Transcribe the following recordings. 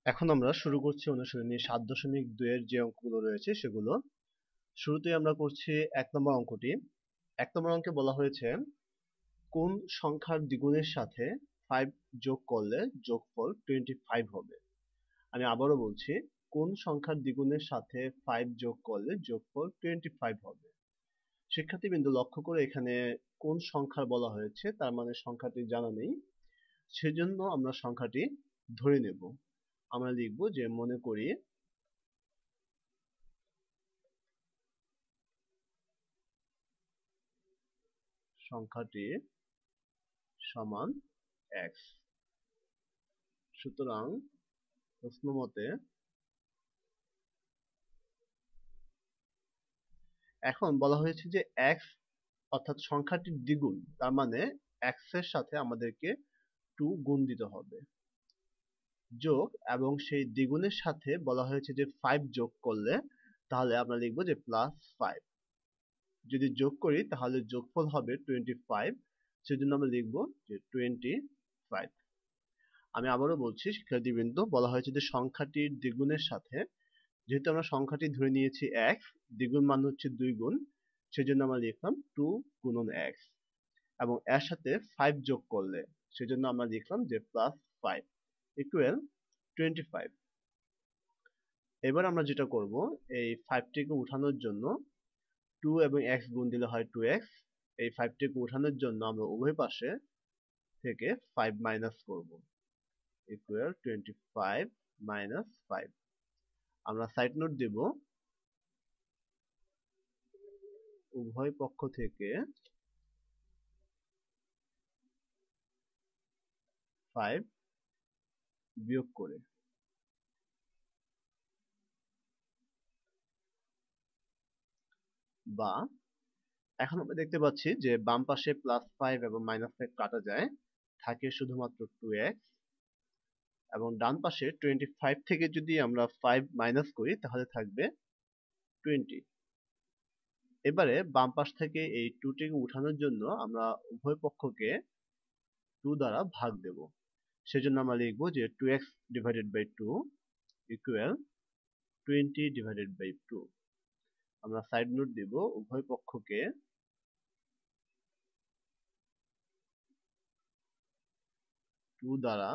এখন আমরা শুরু করছি অনুশীলনী 7.2 এর যে অঙ্কগুলো রয়েছে সেগুলো। শুরুতেই আমরা করছি 1 নম্বর অঙ্কটি। 1 নম্বর অঙ্কে বলা হয়েছে কোন সংখ্যার দ্বিগুণের সাথে 5 যোগ করলে যোগফল 25 হবে। আমি আবারও বলছি, কোন সংখ্যার দ্বিগুণের সাথে 5 যোগ করলে যোগফল 25 হবে। শিক্ষার্থীবৃন্দ লক্ষ্য করে এখানে কোন সংখ্যার বলা হয়েছে, তার মানে সংখ্যাটি জানা নেই, সেজন্য আমরা সংখ্যাটি ধরে নেব। আমরা লিখব যে মনে করি সংখ্যাটি সমান x। সুতরাং প্রশ্ন মতে এখন বলা হয়েছে যে x অর্থাৎ সংখ্যাটির দ্বিগুণ, তার মানে x এর সাথে আমাদেরকে 2 গুণ দিতে হবে, যোগ, এবং সেই দ্বিগুণের সাথে বলা হয়েছে যে 5 যোগ করলে তাহলে আমরা লিখব যে +5। যদি যোগ করি তাহলে যোগফল হবে 25, সেজন্য আমরা লিখব যে 25। আমি আবারও বলছি শিক্ষার্থীবৃন্দ, বলা হয়েছে যে সংখ্যাটির দ্বিগুণের সাথে, যেহেতু আমরা সংখ্যাটি ধরে নিয়েছি x, দ্বিগুণ মান হচ্ছে 2 গুণ, সেজন্য আমরা লিখলাম 2 গুণন x, এবং এর সাথে 5 যোগ করলে সেজন্য আমরা লিখলাম যে +5 ইকুয়াল 25। এবার আমরা যেটা করব, এই 5 টিকে উঠানোর জন্য 2 এবং x গুণ দিলে হয় 2x, এই 5 টিকে উঠানোর জন্য আমরা উভয় পাশে থেকে 5 মাইনাস করব, ইকুয়াল 25 মাইনাস 5। আমরা সাইড নোট দেব, উভয় পক্ষ থেকে 5 বিয়োগ করে। বা এখন আমরা দেখতে পাচ্ছি যে বাম পাশে +5 এবং -5 কাটা যায়, থাকে শুধুমাত্র 2x, এবং ডান পাশে 25 থেকে যদি আমরা 5 মাইনাস করি তাহলে থাকবে 20। এবারে বাম পাশ থেকে এই 2 টিকে উঠানোর জন্য আমরা উভয় পক্ষকে 2 দ্বারা ভাগ দেব, সেজন্য আমরা লিখব যে 2x divided by 2 equal 20 divided by 2। আমরা সাইড নোট দিব, উভয় পক্ষকে 2 দ্বারা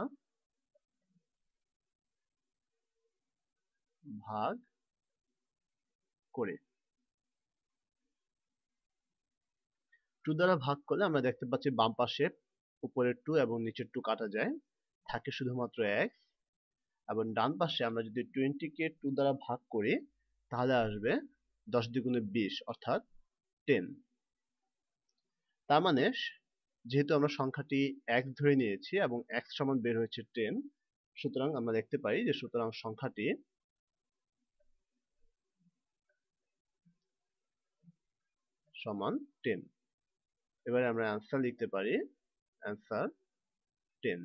ভাগ করে। 2 দ্বারা ভাগ করলে আমরা দেখতে পাচ্ছি বাম পাশে উপরের 2 এবং নিচের 2 কাটা যায়, থাকে শুধুমাত্র x, এবং ডান পাশে আমরা যদি 20 কে 2 দ্বারা ভাগ করি তাহলে আসবে 10 দ্বিগুণে 20 অর্থাৎ 10। তার মানে যেহেতু আমরা সংখ্যাটি x ধরে নিয়েছি এবং x সমান বের হয়েছে 10, সুতরাং আমরা দেখতে পাই যে সুতরাং সংখ্যাটি সমান 10। এবারে আমরা অ্যান্সার লিখতে পারি, অ্যান্সার 10।